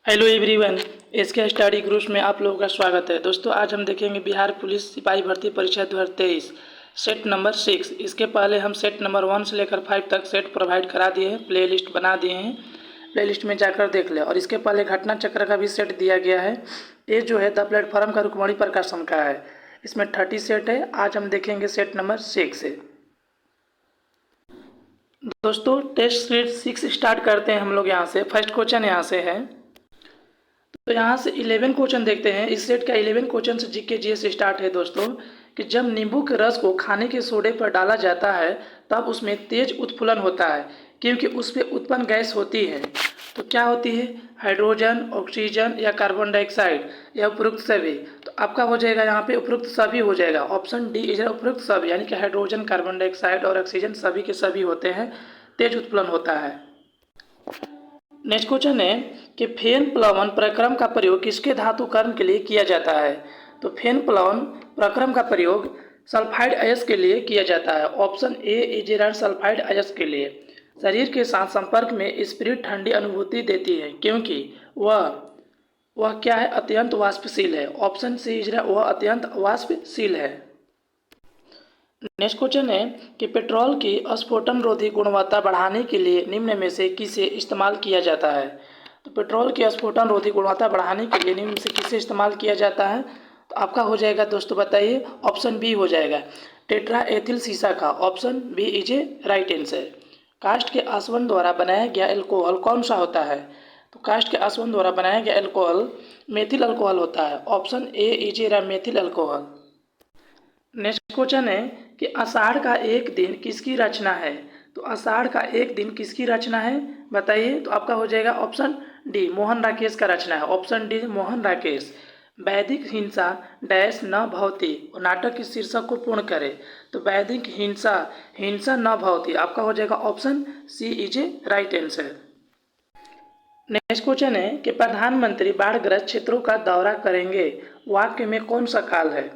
Hello everyone, SK study groups में आप लोगों का स्वागत है। दोस्तों आज हम देखेंगे बिहार पुलिस सिपाही भर्ती परीक्षा 2023 सेट नंबर 6। इसके पहले हम सेट नंबर 1 से लेकर 5 तक सेट प्रोवाइड करा दिए हैं, प्ले लिस्ट बना दिए हैं। प्ले लिस्ट में जाकर देख लें। और इसके पहले घटना चक्र का भी सेट दिया गया है। ये जो है द प्लेटफॉर्म का रुक्मणी प्रकाशन का है। इसमें 30 सेट है। आज हम देखेंगे सेट नंबर 6 से। दोस्तों टेस्ट सीट 6 स्टार्ट करते हैं हम लोग यहाँ से। फर्स्ट क्वेश्चन यहाँ से है, तो यहाँ से 11 क्वेश्चन देखते हैं। इस सेट का 11 क्वेश्चन से जीके जीएस स्टार्ट है दोस्तों। कि जब नींबू के रस को खाने के सोडे पर डाला जाता है तब उसमें तेज उत्फुलन होता है, क्योंकि उस पर उत्पन्न गैस होती है। तो क्या होती है? हाइड्रोजन, ऑक्सीजन या कार्बन डाइऑक्साइड या उपरोक्त सभी। तो आपका हो जाएगा यहाँ पे उपरोक्त सभी हो जाएगा। ऑप्शन डी इज उपरोक्त सभी, यानी कि हाइड्रोजन, कार्बन डाइऑक्साइड और ऑक्सीजन सभी के सभी होते हैं, तेज उत्फुलन होता है। नेक्स्ट क्वेश्चन है कि फेन प्लवन प्रक्रम का प्रयोग किसके धातुकर्ण के लिए किया जाता है? तो फेन प्लवन प्रक्रम का प्रयोग सल्फाइड अयस्क के लिए किया जाता है। ऑप्शन ए इज सल्फाइड अयस्क के लिए। शरीर के साथ संपर्क में स्पिरिट ठंडी अनुभूति देती है, क्योंकि वह क्या है? अत्यंत वाष्पशील है। ऑप्शन सी इज वह अत्यंत वाष्पशील है। नेक्स्ट क्वेश्चन है कि पेट्रोल की अस्फोटन रोधी गुणवत्ता बढ़ाने के लिए निम्न में से किसे इस्तेमाल किया जाता है? तो पेट्रोल की अस्फोटन रोधी गुणवत्ता बढ़ाने के लिए निम्न में से किसे इस्तेमाल किया जाता है? तो आपका हो जाएगा दोस्तों, बताइए। ऑप्शन बी हो जाएगा, टेट्रा एथिल सीसा का। Option B is a right answer. कास्ट के आसवन द्वारा बनाया गया एल्कोहल कौन सा होता है? तो कास्ट के आसवन द्वारा बनाया गया एल्कोहल मेथिल अल्कोहल होता है। Option A is A methyl alcohol. Next question है कि आषाढ़ का एक दिन किसकी रचना है? तो आषाढ़ का एक दिन किसकी रचना है, बताइए। तो आपका हो जाएगा ऑप्शन डी, मोहन राकेश का रचना है। Option D Mohan Rakesh. वैदिक हिंसा डैश न भवती, नाटक के शीर्षक को पूर्ण करें। तो वैदिक हिंसा हिंसा न भवती, आपका हो जाएगा option C is a right answer. Next question है कि प्रधानमंत्री बाढ़ग्रस्त क्षेत्रों का दौरा करेंगे, वाक्य में कौन सा काल है?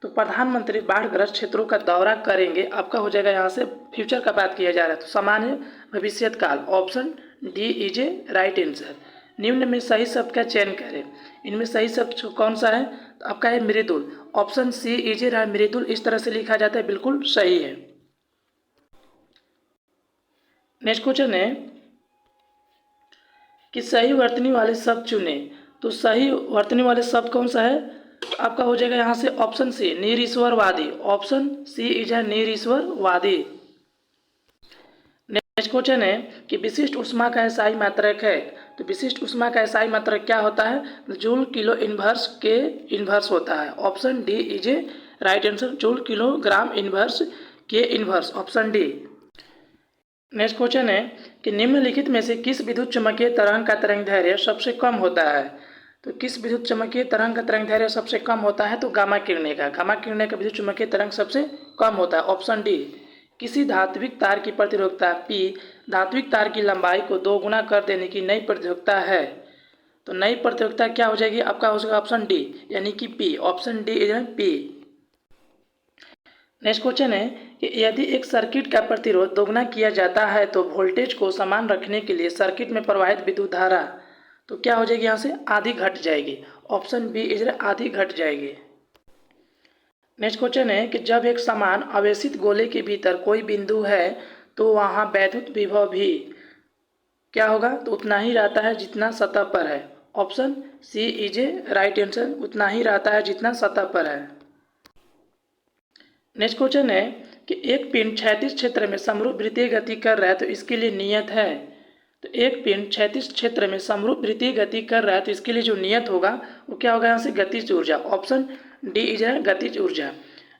तो प्रधानमंत्री बाढ़ग्रस्त क्षेत्रों का दौरा करेंगे, आपका हो जाएगा यहाँ से फ्यूचर का बात किया जा रहा है, तो सामान्य भविष्यत काल। Option D is a right answer. निम्न में सही शब्द का चयन करें। इनमें सही शब्द कौन सा है? तो आपका है मृदुल। ऑप्शन सी इज ए मृदुल, इस तरह से लिखा जाता है, बिल्कुल सही है। नेक्स्ट क्वेश्चन है कि सही वर्तनी वाले शब्द चुने। तो सही वर्तनी वाले शब्द कौन सा है? आपका हो जाएगा यहाँ से ऑप्शन सी निरीश्वरवादी। ऑप्शन सी इज है निरीश्वरवादी। नेक्स्ट क्वेश्चन है कि विशिष्ट ऊष्मा का एसआई मात्रक है। तो विशिष्ट ऊष्मा का एसआई मात्रक क्या होता है? जूल किलो इनवर्स के इनवर्स होता है। Option D is a right answer. Joule kilogram inverse के inverse, option D. Next question है कि निम्नलिखित में से किस विद्युत चुम्बकीय तरंग का तरंग दैर्घ्य सबसे कम होता है? तो किस विद्युत चुम्बकीय तरंग का तरंग दैर्घ्य सबसे कम होता है? तो गामा किरणें का। गामा किरणें का विद्युत चुम्बकीय तरंग सबसे कम होता है। Option D. किसी धात्विक तार की प्रतिरोधकता P धात्विक तार की लंबाई को 2 गुना कर देने की नई प्रतिरोधकता है। तो नई प्रतिरोधकता क्या हो जाएगी? आपका हो जाएगा ऑप्शन डी, यानी कि P। Option D is P। Next question है कि यदि एक सर्किट का प्रतिरोध दोगुना किया जाता है तो वोल्टेज को समान रखने के लिए सर्किट में प्रवाहित विद्युत धारा तो क्या हो जाएगी? यहाँ से आधी घट जाएगी। ऑप्शन बी इज आधी घट जाएगी। नेक्स्ट क्वेश्चन है कि जब एक समान आवेशित गोले के भीतर कोई बिंदु है तो वहाँ वैद्युत विभव भी क्या होगा? तो उतना ही रहता है जितना सतह पर है। Option C is a right answer. उतना ही रहता है जितना सतह पर है। नेक्स्ट क्वेश्चन है कि एक पिंड क्षैतिज क्षेत्र में समरूप वृत्तीय गति कर रहा है तो इसके लिए नियत है। तो एक पिंड क्षैतिज क्षेत्र में समरूप वृत्तीय गति कर रहा है तो इसके लिए जो नियत होगा वो क्या होगा? यहाँ से गतिज ऊर्जा। ऑप्शन डी इज है गतिज ऊर्जा।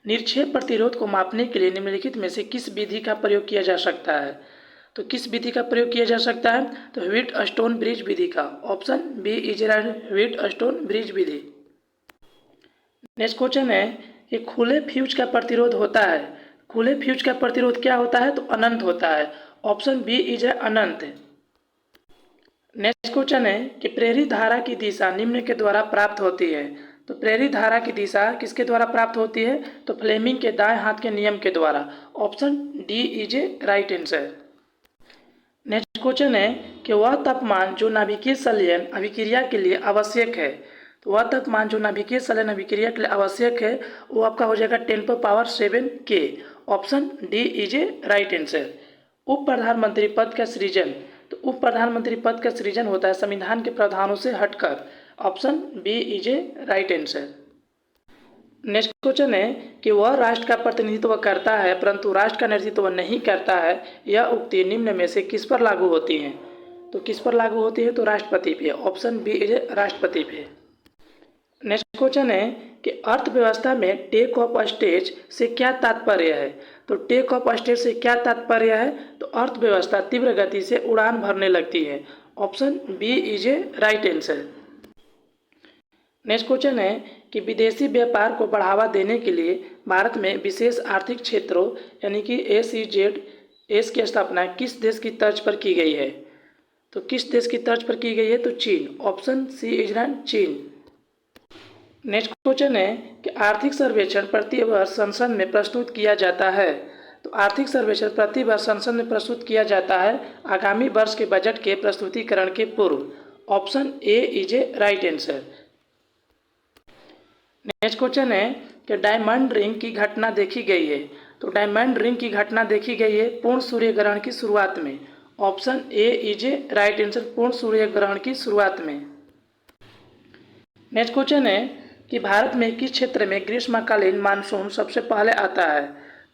निरक्षेप प्रतिरोध को मापने के लिए निम्नलिखित में से किस विधि का प्रयोग किया जा सकता है? तो किस विधि का प्रयोग किया जा सकता है? तो व्हीट स्टोन ब्रिज विधि का। Option B is Wheatstone bridge विधि। नेक्स्ट क्वेश्चन है कि खुले फ्यूज का प्रतिरोध होता है। खुले फ्यूज का प्रतिरोध क्या होता है? तो अनंत होता है। ऑप्शन बी इज है अनंत। नेक्स्ट क्वेश्चन है कि प्रेरित धारा की दिशा निम्न के द्वारा प्राप्त होती है। तो प्रेरित धारा की दिशा किसके द्वारा प्राप्त होती है? तो फ्लेमिंग के दाएं हाथ के नियम के द्वारा। Option D is a right answer. Next question है कि वह तापमान जो नाभिकीय संलयन अभिक्रिया के लिए आवश्यक है, तो वह तापमान जो नाभिकीय संलयन अभिक्रिया के लिए आवश्यक है वो आपका हो जाएगा 10⁻7 के। Option D is a right answer. उप प्रधानमंत्री पद का सृजन, तो उप प्रधानमंत्री पद का सृजन होता है संविधान के प्रावधानों से हटकर। Option B is a right answer. Next question है कि वह राष्ट्र का प्रतिनिधित्व करता है परंतु राष्ट्र का नेतृत्व नहीं करता है, यह उक्ति निम्न में से किस पर लागू होती है? तो किस पर लागू होती है? तो राष्ट्रपति पे। ऑप्शन बी इज राष्ट्रपति पे। नेक्स्ट क्वेश्चन है कि अर्थव्यवस्था में टेक ऑफ स्टेज से क्या तात्पर्य है? तो टेक ऑफ स्टेज से क्या तात्पर्य है? तो अर्थव्यवस्था तीव्र गति से उड़ान भरने लगती है। Option B is a right answer. Next question है कि विदेशी व्यापार को बढ़ावा देने के लिए भारत में विशेष आर्थिक क्षेत्रों यानी कि SEZ की स्थापना किस देश की तर्ज पर की गई है? तो किस देश की तर्ज पर की गई है? तो चीन। ऑप्शन सी इज चीन। नेक्स्ट क्वेश्चन है कि आर्थिक सर्वेक्षण प्रति वर्ष संसद में प्रस्तुत किया जाता है, तो आर्थिक सर्वेक्षण प्रति वर्ष संसद में प्रस्तुत किया जाता है आगामी वर्ष के बजट के प्रस्तुतिकरण के पूर्व। Option A is a right answer. Next question है कि डायमंड रिंग की घटना देखी गई है, तो डायमंड रिंग की घटना देखी गई है पूर्ण सूर्य ग्रहण की शुरुआत में। Option A is a right answer, पूर्ण सूर्य ग्रहण की शुरुआत में। नेक्स्ट क्वेश्चन है कि भारत में किस क्षेत्र में ग्रीष्मकालीन मानसून सबसे पहले आता है?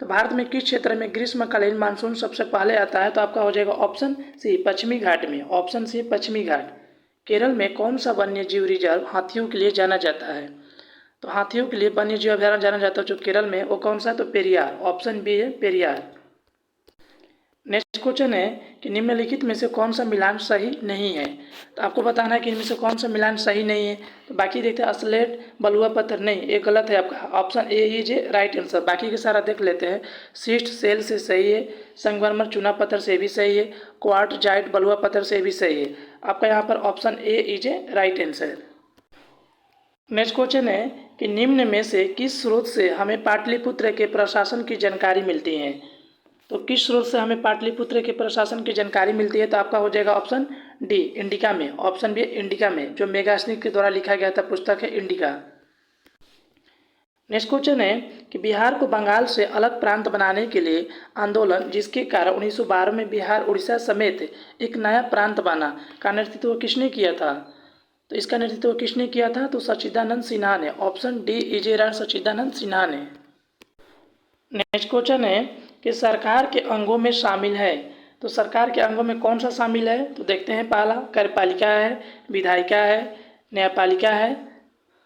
तो भारत में किस क्षेत्र में ग्रीष्मकालीन मानसून सबसे पहले आता है? तो आपका हो जाएगा ऑप्शन सी पश्चिमी घाट में। ऑप्शन सी पश्चिमी घाट। केरल में कौन सा वन्य जीव रिजर्व हाथियों के लिए जाना जाता है? तो हाथियों के लिए वन्य जीव अभ्यारण्य जाना जाता है जो केरल में, वो कौन सा? तो पेरियार। ऑप्शन बी है पेरियार। नेक्स्ट क्वेश्चन है कि निम्नलिखित में से कौन सा मिलान सही नहीं है? तो आपको बताना है कि इनमें से कौन सा मिलान सही नहीं है। तो बाकी देखते हैं असलेट बलुआ पत्थर, नहीं ये गलत है आपका। Option A is a right answer. बाकी के सारा देख लेते हैं। सिस्ट सेल से सही है, संगमरमर चूना पत्थर से भी सही है, क्वार्टजाइट बलुआ पत्थर से भी सही है। आपका यहाँ पर option A is a right answer. Next question है कि निम्न में से किस स्रोत से हमें पाटलिपुत्र के प्रशासन की जानकारी मिलती है? तो किस स्रोत से हमें पाटलिपुत्र के प्रशासन की जानकारी मिलती है? तो आपका हो जाएगा ऑप्शन डी इंडिका में। ऑप्शन बी इंडिका में, जो मेगास्निक के द्वारा लिखा गया था पुस्तक है इंडिका। नेक्स्ट क्वेश्चन है कि बिहार को बंगाल से अलग प्रांत बनाने के लिए आंदोलन जिसके कारण 1912 में बिहार उड़ीसा समेत एक नया प्रांत बना का नेतृत्व किसने किया था? तो इसका नेतृत्व किसने किया था? तो सच्चिदानंद सिन्हा ने। Option D is a right, Sachchidananda Sinha ने। नेक्स्ट क्वेश्चन है कि सरकार के अंगों में शामिल है, तो सरकार के अंगों में कौन सा शामिल है? तो देखते हैं। पहला कार्यपालिका है, विधायिका है, न्यायपालिका है,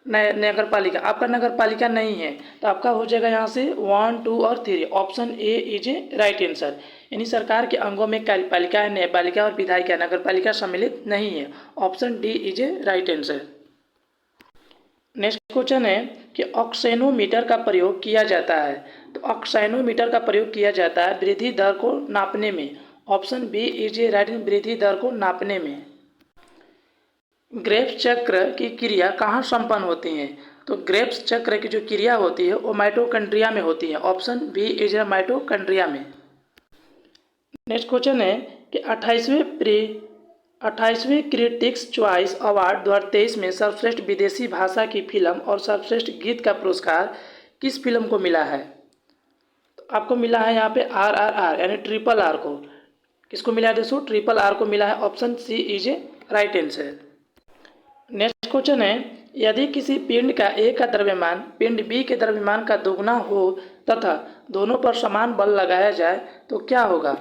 नगर पालिका। आपका नगर पालिका नहीं है तो आपका हो जाएगा यहाँ से 1, 2 और 3। Option A is a right answer. यानी सरकार के अंगों में कार्यपालिका है, न्यायपालिका और विधायिका, नगर पालिका सम्मिलित नहीं है। Option D is a right answer. Next question है कि ऑक्सेनोमीटर का प्रयोग किया जाता है, तो ऑक्सेनोमीटर का प्रयोग किया जाता है वृद्धि दर को नापने में। Option B is a right, वृद्धि दर को नापने में। ग्रेव्स चक्र की क्रिया कहाँ संपन्न होती है? तो ग्रेव्स चक्र की जो क्रिया होती है वो माइटोकॉन्ड्रिया में होती है। Option B is a mitochondria में। नेक्स्ट क्वेश्चन है कि 28वें क्रिटिक्स चॉइस अवार्ड 2023 में सर्वश्रेष्ठ विदेशी भाषा की फिल्म और सर्वश्रेष्ठ गीत का पुरस्कार किस फिल्म को मिला है? तो आपको मिला है यहाँ पे RRR यानी ट्रिपल आर को। किसको मिला है दोस्तों? ट्रिपल आर को मिला है। Option C is a right answer. Next question है यदि किसी पिंड का A का द्रव्यमान पिंड B के द्रव्यमान का दोगुना हो तथा दोनों पर समान बल लगाया जाए तो क्या होगा?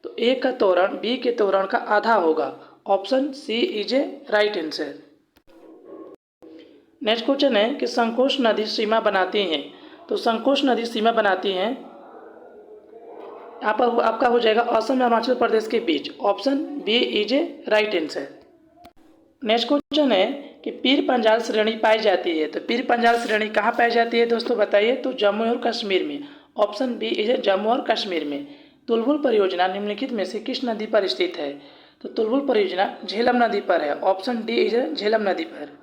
तो A का त्वरण B के त्वरण का आधा होगा। Option C is a right answer. Next question है कि संकोच नदी सीमा बनाती हैं, तो संकोच नदी सीमा बनाती हैं यहाँ पर आपका हो जाएगा असम और अरुणाचल प्रदेश के बीच। Option B is a right answer. Next question है कि पीर पंजाल श्रेणी पाई जाती है, तो पीर पंजाल श्रेणी कहाँ पाई जाती है दोस्तों बताइए? तो जम्मू और कश्मीर में। ऑप्शन बी इज जम्मू और कश्मीर में। तुलबुल परियोजना निम्नलिखित में से किस नदी पर स्थित है? तो तुलबुल परियोजना झेलम नदी पर है। ऑप्शन डी इज झेलम नदी पर।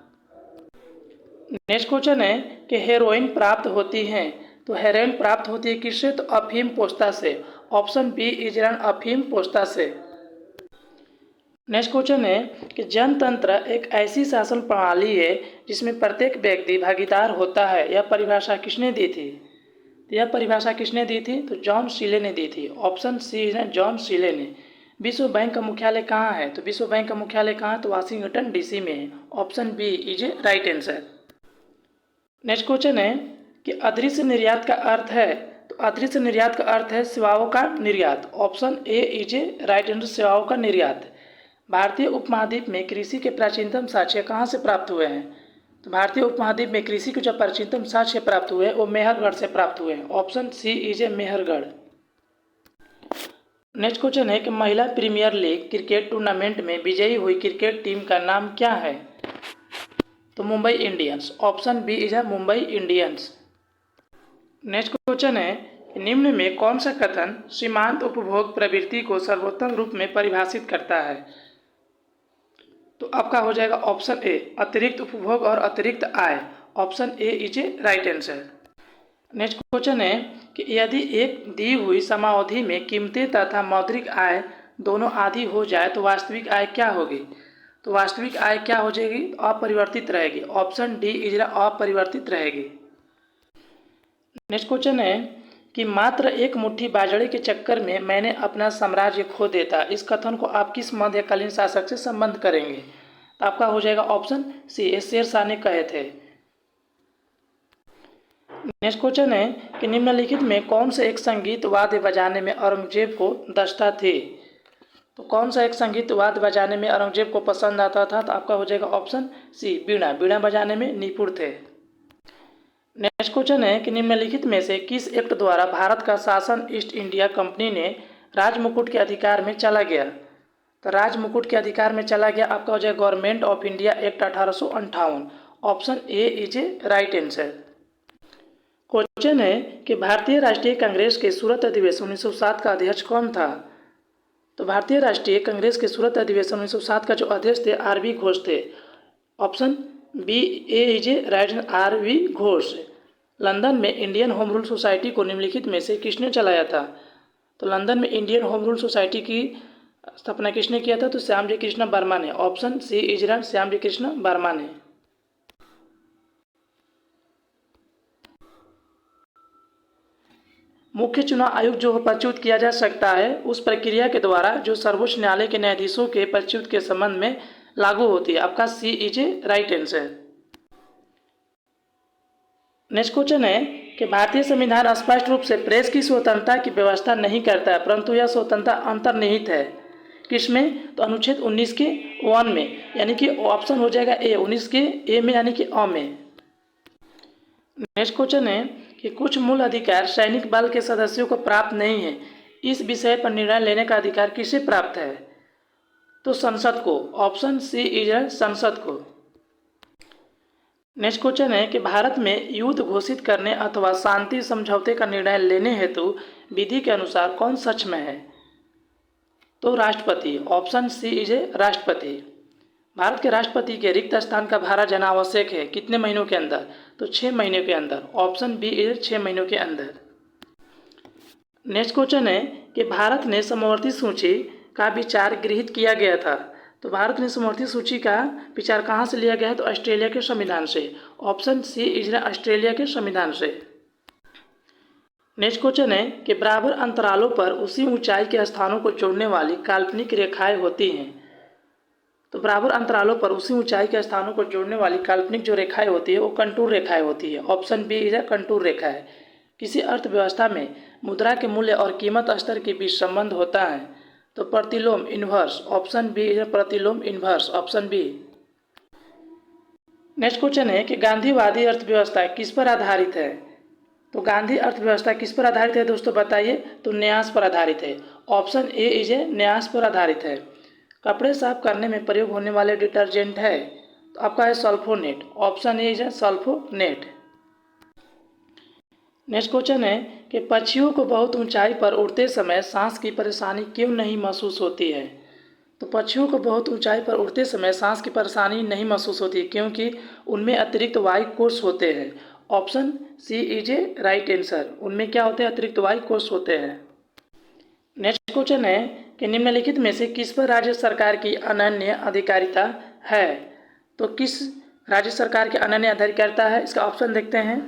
नेक्स्ट क्वेश्चन है कि हेरोइन प्राप्त होती है, तो हेरोइन प्राप्त होती है किससे? तो अफीम पोस्ता से। ऑप्शन बी इज अफीम पोस्ता से। नेक्स्ट क्वेश्चन है कि जनतंत्र एक ऐसी शासन प्रणाली है जिसमें प्रत्येक व्यक्ति भागीदार होता है। यह परिभाषा किसने दी थी? तो यह परिभाषा किसने दी थी? तो जॉन सीले ने दी थी। ऑप्शन सी है जॉन सीले ने। विश्व बैंक का मुख्यालय कहाँ है? तो विश्व बैंक का मुख्यालय कहाँ है? तो वाशिंगटन डीसी में है। Option B is a right answer. Next question है कि अदृश्य निर्यात का अर्थ है? तो अदृश्य निर्यात का अर्थ है सेवाओं का निर्यात। Option A is a right answer, सेवाओं का निर्यात। भारतीय उपमहाद्वीप में कृषि के प्राचीनतम साक्ष्य कहाँ से प्राप्त हुए हैं? तो भारतीय उपमहाद्वीप में कृषि के जो प्राचीनतम साक्ष्य प्राप्त हुए हैं वो मेहरगढ़ से प्राप्त हुए हैं। Option C is a Mehrgarh. Next question है कि महिला प्रीमियर लीग क्रिकेट टूर्नामेंट में विजयी हुई क्रिकेट टीम का नाम क्या है? तो Mumbai Indians. Option B is a Mumbai Indians. Next question है कि निम्न में कौन सा कथन सीमांत उपभोग प्रवृत्ति को सर्वोत्तम रूप में परिभाषित करता है? तो आपका हो जाएगा ऑप्शन ए अतिरिक्त उपभोग और अतिरिक्त आय। Option A is a right answer. Next question है कि यदि एक दी हुई समावधि में कीमतें तथा मौद्रिक आय दोनों आधी हो जाए तो वास्तविक आय क्या होगी? तो वास्तविक आय क्या हो जाएगी? अपरिवर्तित रहेगी। ऑप्शन डी इज अपरिवर्तित रहेगी। नेक्स्ट क्वेश्चन है कि मात्र एक मुट्ठी बाजरे के चक्कर में मैंने अपना साम्राज्य खो देता, इस कथन को आप किस मध्यकालीन शासक से संबंध करेंगे? तो आपका हो जाएगा ऑप्शन सी शेरशाह ने कहे थे। नेक्स्ट क्वेश्चन है कि निम्नलिखित में कौन सा एक संगीत वाद्य बजाने में औरंगजेब को दक्षता थी? तो कौन सा एक संगीत वाद्य बजाने में औरंगजेब को पसंद आता था? तो आपका हो जाएगा ऑप्शन सी बीड़ा। बीड़ा बजाने में निपुण थे। नेक्स्ट क्वेश्चन है कि निम्नलिखित में से किस एक्ट द्वारा भारत का शासन ईस्ट इंडिया कंपनी ने राजमुकुट के अधिकार में चला गया? तो राजमुकुट के अधिकार में चला गया आपका हो जाएगा government of India act 1858। Option A is a right answer. Question है कि भारतीय राष्ट्रीय कांग्रेस के सूरत अधिवेशन 1907 का अध्यक्ष कौन था? तो भारतीय राष्ट्रीय कांग्रेस के सूरत अधिवेशन 1907 का जो अध्यक्ष थे आर.वी. घोष थे। Option B a is a right R V. Ghosh. London में इंडियन होम रूल सोसाइटी को निम्नलिखित में से किसने चलाया था? तो लंदन में इंडियन होम रूल सोसाइटी की स्थापना किसने किया था? तो श्यामजी कृष्ण वर्मा ने। Option C is right Shyamji Krishna Varma ने। मुख्य चुनाव आयुक्त जो प्रच्युत किया जा सकता है उस प्रक्रिया के द्वारा जो सर्वोच्च न्यायालय के न्यायाधीशों के प्रच्युत के संबंध में लागू होती है। आपका C is a right answer. Next question है कि भारतीय संविधान स्पष्ट रूप से प्रेस की स्वतंत्रता की व्यवस्था नहीं करता है, परंतु यह स्वतंत्रता अंतर्निहित है। किसमें? तो अनुच्छेद 19 के 1 में, यानी कि ऑप्शन हो जाएगा ए 19 के ए में, यानी कि अ में। नेक्स्ट क्वेश्चन है कि कुछ मूल अधिकार सैनिक बल के सदस्यों को प्राप्त नहीं है, इस विषय पर निर्णय लेने का अधिकार किसे प्राप्त है? तो संसद को। ऑप्शन सी इज संसद को। नेक्स्ट क्वेश्चन है कि भारत में युद्ध घोषित करने अथवा शांति समझौते का निर्णय लेने हेतु विधि के अनुसार कौन सच में है? तो राष्ट्रपति। ऑप्शन सी इज ए राष्ट्रपति। भारत के राष्ट्रपति के रिक्त स्थान का भरा जाना आवश्यक है कितने महीनों के अंदर? तो 6 महीनों के अंदर। ऑप्शन बी इज 6 महीनों के अंदर। नेक्स्ट क्वेश्चन है कि भारत ने समवर्ती सूची का विचार गृहीत किया गया था। तो भारत ने समवर्ती सूची का विचार कहाँ से लिया गया है? तो ऑस्ट्रेलिया के संविधान से। ऑप्शन सी इज ऑस्ट्रेलिया के संविधान से। नेक्स्ट क्वेश्चन है कि बराबर अंतरालों पर उसी ऊंचाई के स्थानों को जोड़ने वाली काल्पनिक रेखाएं होती हैं। तो बराबर अंतरालों पर उसी ऊंचाई के स्थानों को जोड़ने वाली काल्पनिक जो रेखाएं होती है वो कंटूर रेखाएं होती है। ऑप्शन बी इज कंटूर रेखा है। किसी अर्थव्यवस्था में मुद्रा के मूल्य और कीमत स्तर के बीच संबंध होता है। तो प्रतिलोम इन्वर्स। ऑप्शन बी इज प्रतिलोम inverse. Option B. Next question है कि गांधीवादी अर्थव्यवस्था किस पर आधारित है? तो गांधी अर्थव्यवस्था किस पर आधारित है दोस्तों बताइए? तो न्यास पर आधारित है। ऑप्शन ए इज ए न्यास पर आधारित है। कपड़े साफ करने में प्रयोग होने वाले डिटर्जेंट है, तो आपका है sulphonate. Option A is a sulphonate. Next question है कि पक्षियों को बहुत ऊंचाई पर उड़ते समय सांस की परेशानी क्यों नहीं महसूस होती है? तो पक्षियों को बहुत ऊंचाई पर उड़ते समय सांस की परेशानी नहीं महसूस होती है क्योंकि उनमें अतिरिक्त वायु कोष होते हैं। Option C is a right answer. उनमें क्या होते हैं? अतिरिक्त वायु कोष होते हैं। नेक्स्ट क्वेश्चन है कि निम्नलिखित में से किस पर राज्य सरकार की अनन्य अधिकारिता है। तो किस राज्य सरकार की अनन्य अधिकारिता है, इसका ऑप्शन देखते हैं।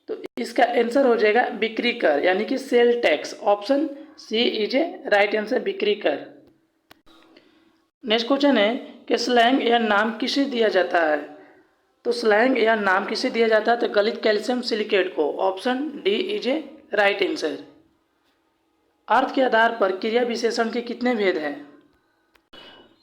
तो इसका आंसर हो जाएगा बिक्री कर, यानी कि sale tax. Option C is a right answer, बिक्री कर। नेक्स्ट क्वेश्चन है कि स्लैंग या नाम किसे दिया जाता है। तो स्लैंग या नाम किसे दिया जाता है, तो गलित कैल्शियम सिलिकेट को। Option D is a right answer. अर्थ के आधार पर क्रिया विशेषण के कितने भेद हैं।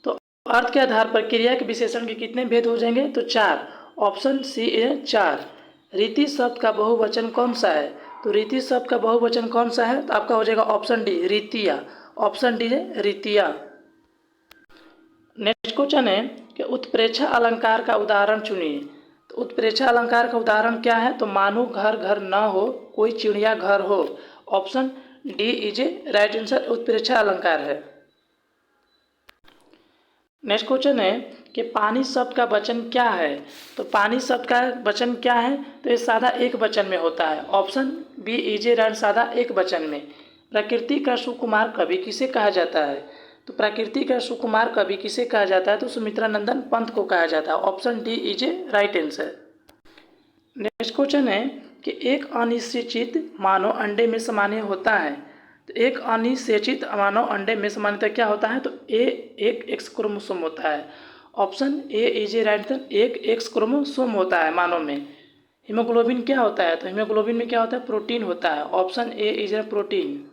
तो अर्थ के आधार पर क्रिया के विशेषण के कितने भेद हो जाएंगे, तो 4। ऑप्शन सी है 4। रीति शब्द का बहुवचन कौन सा है। तो रीति शब्द का बहुवचन कौन सा है, तो आपका हो जाएगा ऑप्शन डी रीतिया। ऑप्शन डी है रीतिया। नेक्स्ट क्वेश्चन है कि उत्प्रेक्षा अलंकार का उदाहरण चुनिए। तो उत्प्रेक्षा अलंकार का उदाहरण क्या है, तो मानो घर घर न हो, कोई चिड़िया घर हो। Option D is a right answer, उत्प्रेक्षा अलंकार है। नेक्स्ट क्वेश्चन है कि पानी शब्द का वचन क्या है। तो पानी शब्द का वचन क्या है, तो ये सादा एक वचन में होता है। Option B is a right, सादा एक वचन में। प्रकृति का सुकुमार कवि किसे कहा जाता है। तो प्रकृति का सुकुमार कवि किसे कहा जाता है, तो सुमित्रानंदन पंत को कहा जाता है। Option D is a right answer. Next question है कि एक अनिषेचित मानव अंडे में सामान्य होता है। तो एक अनिषेचित मानव अंडे में सामान्यतः क्या होता है, तो एक एक्स क्रोमोसोम होता है। Option A is a right answer, एक एक्स क्रोमोसोम होता है मानव में। हीमोग्लोबिन क्या होता है, तो हीमोग्लोबिन में क्या होता है, प्रोटीन होता है। Option A is A protein.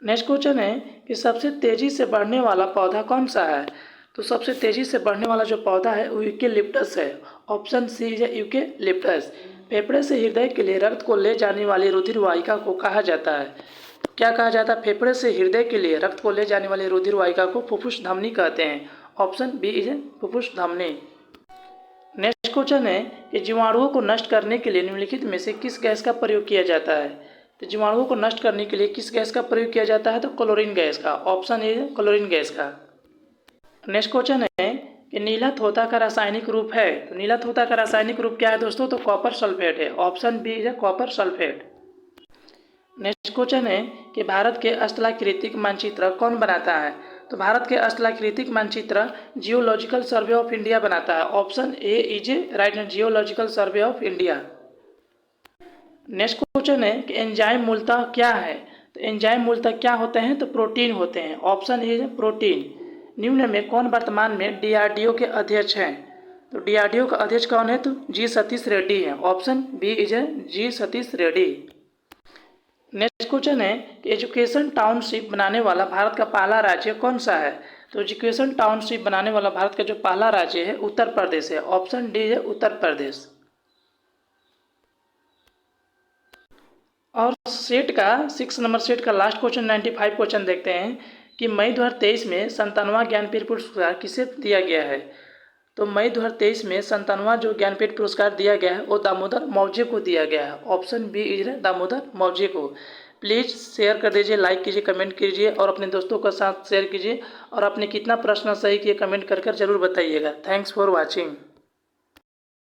Next question है कि सबसे तेजी से बढ़ने वाला पौधा कौन सा है। तो सबसे तेजी से बढ़ने वाला जो पौधा है वो यूकेलिप्टस है। ऑप्शन सी है यूकेलिप्टस। फेफड़े से हृदय के लिए रक्त को ले जाने वाली रुधिर वाहिका को कहा जाता है। क्या कहा जाता है, फेफड़े से हृदय के लिए रक्त को ले जाने वाली रुधिर वाहिका को फुफ्फुस धमनी कहते हैं। ऑप्शन बी इज फुफ्फुस धमनी। नेक्स्ट क्वेश्चन है कि जीवाणुओं को नष्ट करने के लिए निम्नलिखित में से किस गैस का प्रयोग किया जाता है। तो जीवाणुओं को नष्ट करने के लिए किस गैस का प्रयोग किया जाता है, तो क्लोरीन गैस का। ऑप्शन ए है क्लोरीन गैस का। नेक्स्ट क्वेश्चन है कि नीला थोथा का रासायनिक रूप है। तो नीला थोथा का रासायनिक रूप क्या है दोस्तों, तो कॉपर सल्फेट है। ऑप्शन बी है कॉपर सल्फेट। नेक्स्ट क्वेश्चन है कि भारत के स्थलाकृतिक मानचित्र कौन बनाता है। तो भारत के स्थलाकृतिक मानचित्र जियोलॉजिकल सर्वे ऑफ इंडिया बनाता है। Option A is a right, geological survey of India. Next question है कि एंजाइम मूलतः क्या है। तो एंजाइम मूलतः क्या होते हैं, तो प्रोटीन होते हैं। ऑप्शन ए है प्रोटीन। निम्न में कौन वर्तमान में डीआरडीओ के अध्यक्ष हैं। तो डीआरडीओ का अध्यक्ष कौन है, तो जी सतीश रेड्डी है। ऑप्शन बी इज है जी सतीश रेड्डी। नेक्स्ट क्वेश्चन है कि एजुकेशन टाउनशिप बनाने वाला भारत का पहला राज्य कौन सा है। तो एजुकेशन टाउनशिप बनाने वाला भारत का जो पहला राज्य है उत्तर प्रदेश है। ऑप्शन डी है उत्तर प्रदेश। और सेट का 6 नंबर सेट का लास्ट क्वेश्चन 95 क्वेश्चन देखते हैं कि मई 2023 में 57वां ज्ञानपीठ पुरस्कार किसे दिया गया है। तो मई 2023 में 57वां जो ज्ञानपीठ पुरस्कार दिया गया है वो दामोदर मौर्य को दिया गया है। Option B is Damodar Maurya को। प्लीज़ शेयर कर दीजिए, लाइक कीजिए, कमेंट कीजिए और अपने दोस्तों के साथ शेयर कीजिए। और आपने कितना प्रश्न सही किए कमेंट कर जरूर बताइएगा। Thanks for watching.